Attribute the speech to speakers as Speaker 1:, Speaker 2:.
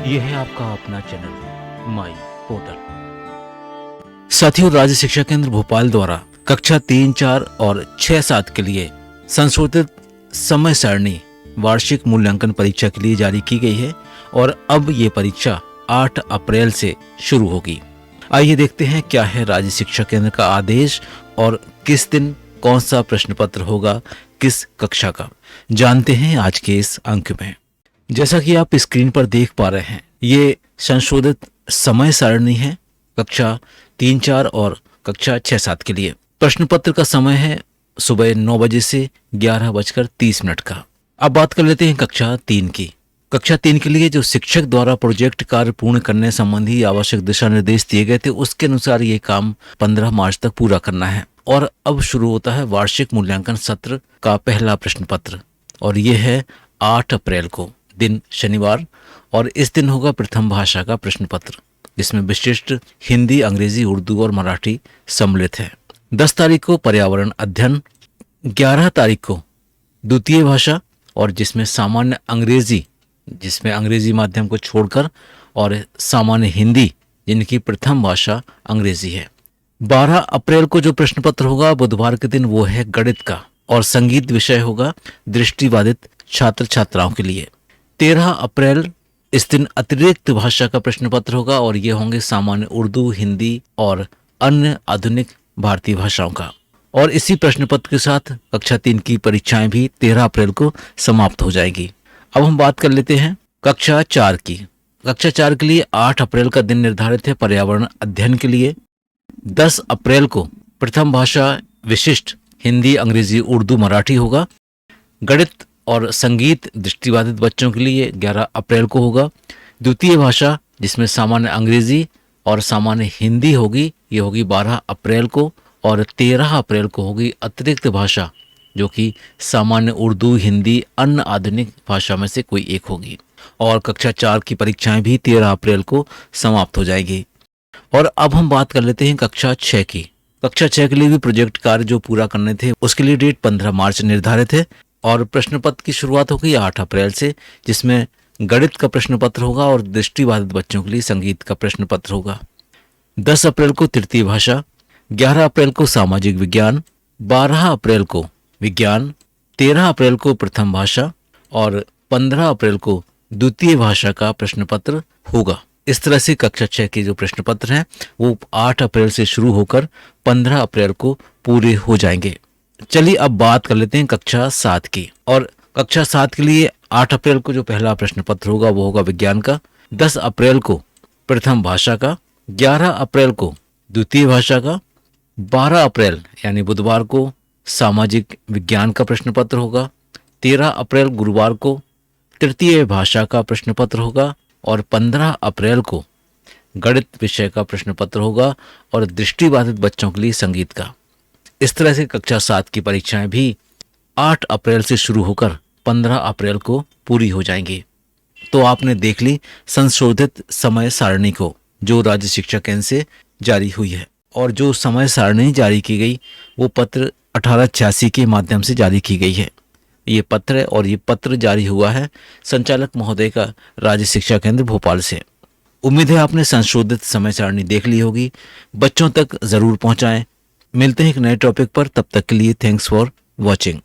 Speaker 1: ये है आपका अपना चैनल माई पोर्टल। साथियों, राज्य शिक्षा केंद्र भोपाल द्वारा कक्षा 3, 4 और 6, 7 के लिए संशोधित समय सारणी वार्षिक मूल्यांकन परीक्षा के लिए जारी की गई है और अब ये परीक्षा 8 अप्रैल से शुरू होगी। आइए देखते हैं क्या है राज्य शिक्षा केंद्र का आदेश और किस दिन कौन सा प्रश्न पत्र होगा, किस कक्षा का। जानते हैं आज के इस अंक में। जैसा कि आप स्क्रीन पर देख पा रहे हैं, ये संशोधित समय सारणी है कक्षा 3, 4 और कक्षा 6, 7 के लिए। प्रश्न पत्र का समय है सुबह 9 बजे से 11:30 का। अब बात कर लेते हैं कक्षा 3 की। कक्षा 3 के लिए जो शिक्षक द्वारा प्रोजेक्ट कार्य पूर्ण करने संबंधी आवश्यक दिशा निर्देश दिए गए थे, उसके अनुसार ये काम 15 मार्च तक पूरा करना है। और अब शुरू होता है वार्षिक मूल्यांकन सत्र का पहला प्रश्न पत्र और ये है 8 अप्रैल को, दिन शनिवार। और इस दिन होगा प्रथम भाषा का प्रश्न पत्र, जिसमें विशिष्ट हिंदी, अंग्रेजी, उर्दू और मराठी सम्मिलित है। 10 तारीख को पर्यावरण अध्ययन, 11 तारीख को द्वितीय भाषा और जिसमें सामान्य अंग्रेजी, जिसमें अंग्रेजी माध्यम को छोड़कर, और सामान्य हिंदी जिनकी प्रथम भाषा अंग्रेजी है। 12 अप्रैल को जो प्रश्न पत्र होगा बुधवार के दिन, वो है गणित का और संगीत विषय होगा दृष्टिबाधित छात्र छात्राओं के लिए। 13 अप्रैल इस दिन अतिरिक्त भाषा का प्रश्न पत्र होगा और ये होंगे सामान्य उर्दू, हिंदी और अन्य आधुनिक भारतीय भाषाओं का। और इसी प्रश्न पत्र के साथ कक्षा 3 की परीक्षाएं भी 13 अप्रैल को समाप्त हो जाएगी। अब हम बात कर लेते हैं कक्षा 4 की। कक्षा 4 के लिए 8 अप्रैल का दिन निर्धारित है पर्यावरण अध्ययन के लिए। 10 अप्रैल को प्रथम भाषा विशिष्ट हिंदी, अंग्रेजी, उर्दू, मराठी होगा। गणित और संगीत दृष्टिबाधित बच्चों के लिए 11 अप्रैल को होगा। द्वितीय भाषा जिसमें सामान्य अंग्रेजी और सामान्य हिंदी होगी, ये होगी 12 अप्रैल को। और 13 अप्रैल को होगी अतिरिक्त भाषा, जो कि सामान्य उर्दू, हिंदी, अन्य आधुनिक भाषा में से कोई एक होगी। और कक्षा 4 की परीक्षाएं भी 13 अप्रैल को समाप्त हो जाएगी। और अब हम बात कर लेते हैं कक्षा 6 की। कक्षा 6 के लिए भी प्रोजेक्ट कार्य जो पूरा करने थे, उसके लिए डेट 15 मार्च निर्धारित है। और प्रश्न पत्र की शुरुआत होगी 8 अप्रैल से, जिसमें गणित का प्रश्न पत्र होगा और दृष्टिबाधित बच्चों के लिए संगीत का प्रश्न पत्र होगा। 10 अप्रैल को तृतीय भाषा, 11 अप्रैल को सामाजिक विज्ञान, 12 अप्रैल को विज्ञान, 13 अप्रैल को प्रथम भाषा और 15 अप्रैल को द्वितीय भाषा का प्रश्न पत्र होगा। इस तरह से कक्षा 6 के जो प्रश्न पत्र हैं वो 8 अप्रैल से शुरू होकर 15 अप्रैल को पूरे हो जाएंगे। चलिए अब बात कर लेते हैं कक्षा 7 की। और कक्षा 7 के लिए 8 अप्रैल को जो पहला प्रश्न पत्र होगा वो होगा विज्ञान का। 10 अप्रैल को प्रथम भाषा का, 11 अप्रैल को द्वितीय भाषा का, 12 अप्रैल यानी बुधवार को सामाजिक विज्ञान का प्रश्न पत्र होगा। 13 अप्रैल गुरुवार को तृतीय भाषा का प्रश्न पत्र होगा और 15 अप्रैल को गणित विषय का प्रश्न पत्र होगा और दृष्टिबाधित बच्चों के लिए संगीत का। इस तरह से कक्षा 7 की परीक्षाएं भी 8 अप्रैल से शुरू होकर 15 अप्रैल को पूरी हो जाएंगी। तो आपने देख ली संशोधित समय सारणी को, जो राज्य शिक्षा केंद्र से जारी हुई है। और जो समय सारणी जारी की गई वो पत्र 1886 के माध्यम से जारी की गई है। ये पत्र है और ये पत्र जारी हुआ है संचालक महोदय का राज्य शिक्षा केंद्र भोपाल से। उम्मीद है आपने संशोधित समय सारणी देख ली होगी। बच्चों तक जरूर पहुंचाएं। मिलते हैं एक नए टॉपिक पर, तब तक के लिए थैंक्स फॉर वॉचिंग।